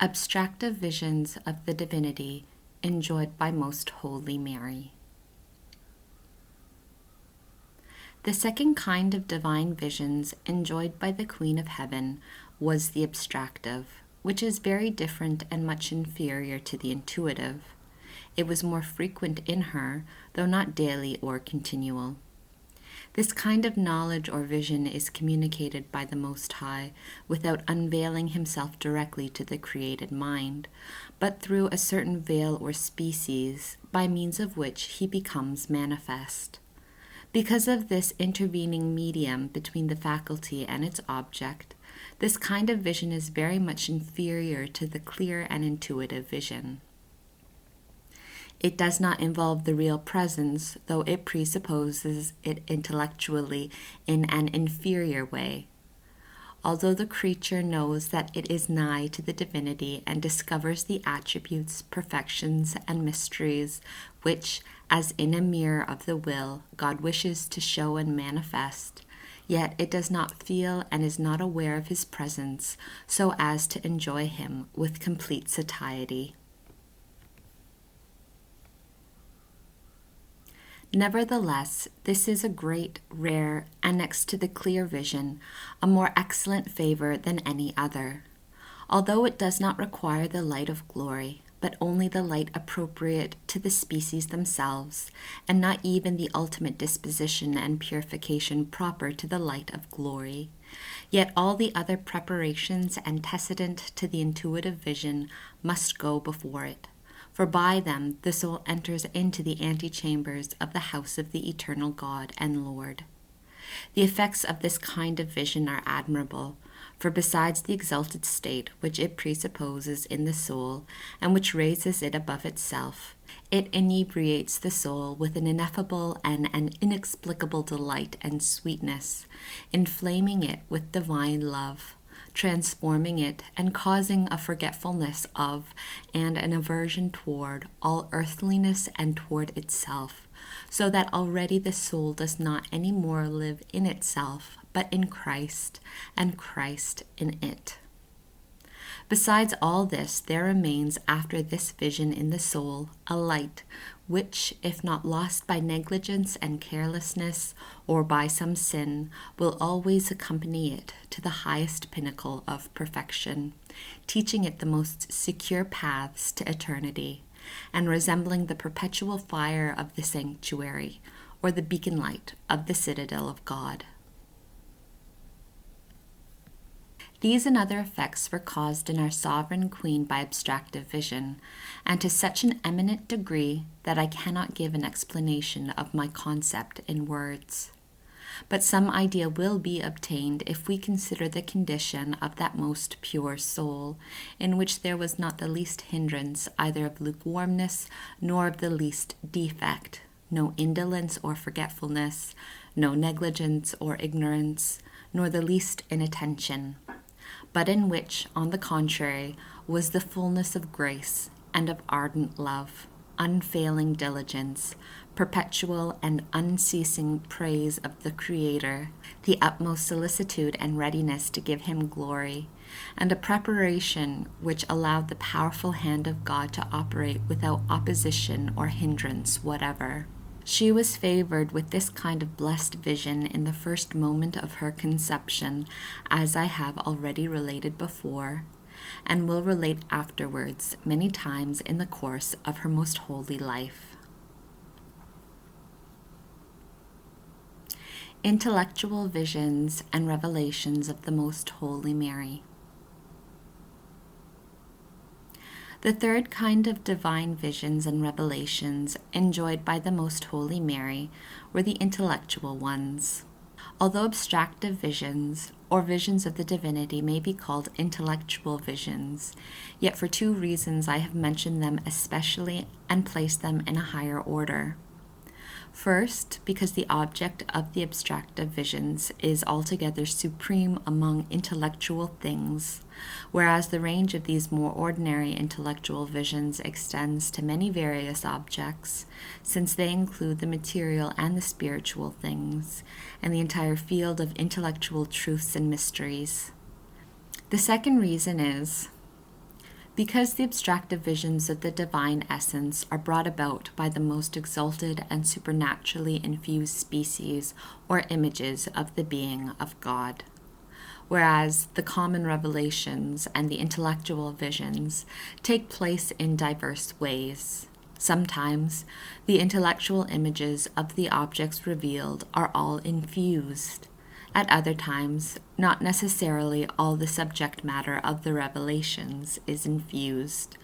Abstractive visions of the divinity enjoyed by Most Holy Mary. The second kind of divine visions enjoyed by the Queen of Heaven was the abstractive, which is very different and much inferior to the intuitive. It was more frequent in her, though not daily or continual. This kind of knowledge or vision is communicated by the Most High without unveiling himself directly to the created mind, but through a certain veil or species, by means of which he becomes manifest. Because of this intervening medium between the faculty and its object, this kind of vision is very much inferior to the clear and intuitive vision. It does not involve the real presence, though it presupposes it intellectually in an inferior way. Although the creature knows that it is nigh to the divinity and discovers the attributes, perfections, and mysteries which, as in a mirror of the will, God wishes to show and manifest, yet it does not feel and is not aware of his presence so as to enjoy him with complete satiety. Nevertheless, this is a great, rare, and next to the clear vision, a more excellent favor than any other, although it does not require the light of glory, but only the light appropriate to the species themselves, and not even the ultimate disposition and purification proper to the light of glory. Yet all the other preparations antecedent to the intuitive vision must go before it. For by them the soul enters into the antechambers of the house of the eternal God and Lord. The effects of this kind of vision are admirable, for besides the exalted state which it presupposes in the soul, and which raises it above itself, it inebriates the soul with an ineffable and an inexplicable delight and sweetness, inflaming it with divine love, transforming it and causing a forgetfulness of and an aversion toward all earthliness and toward itself, so that already the soul does not any more live in itself, but in Christ, and Christ in it. Besides all this, there remains after this vision in the soul a light, which, if not lost by negligence and carelessness, or by some sin, will always accompany it to the highest pinnacle of perfection, teaching it the most secure paths to eternity, and resembling the perpetual fire of the sanctuary, or the beacon light of the citadel of God. These and other effects were caused in our sovereign queen by abstractive vision, and to such an eminent degree that I cannot give an explanation of my concept in words. But some idea will be obtained if we consider the condition of that most pure soul, in which there was not the least hindrance either of lukewarmness, nor of the least defect, no indolence or forgetfulness, no negligence or ignorance, nor the least inattention, but in which, on the contrary, was the fullness of grace and of ardent love, unfailing diligence, perpetual and unceasing praise of the Creator, the utmost solicitude and readiness to give him glory, and a preparation which allowed the powerful hand of God to operate without opposition or hindrance whatever. She was favored with this kind of blessed vision in the first moment of her conception, as I have already related before, and will relate afterwards many times in the course of her most holy life. Intellectual visions and revelations of the Most Holy Mary. The third kind of divine visions and revelations enjoyed by the Most Holy Mary were the intellectual ones. Although abstractive visions, or visions of the divinity, may be called intellectual visions, yet for two reasons I have mentioned them especially and placed them in a higher order. First, because the object of the abstractive visions is altogether supreme among intellectual things, whereas the range of these more ordinary intellectual visions extends to many various objects, since they include the material and the spiritual things, and the entire field of intellectual truths and mysteries. The second reason is Because the abstractive visions of the divine essence are brought about by the most exalted and supernaturally infused species or images of the being of God, whereas the common revelations and the intellectual visions take place in diverse ways. Sometimes the intellectual images of the objects revealed are all infused. At other times, not necessarily all the subject matter of the revelations is infused,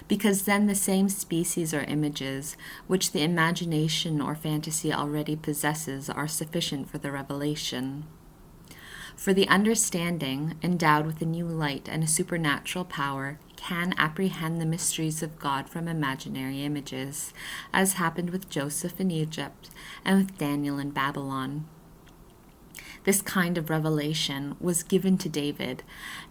because then the same species or images which the imagination or fantasy already possesses are sufficient for the revelation. For the understanding, endowed with a new light and a supernatural power, can apprehend the mysteries of God from imaginary images, as happened with Joseph in Egypt and with Daniel in Babylon. This kind of revelation was given to David,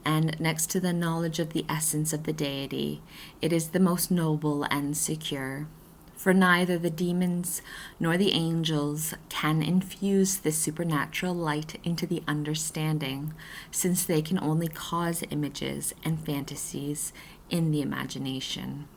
and next to the knowledge of the essence of the deity, it is the most noble and secure. For neither the demons nor the angels can infuse this supernatural light into the understanding, since they can only cause images and fantasies in the imagination.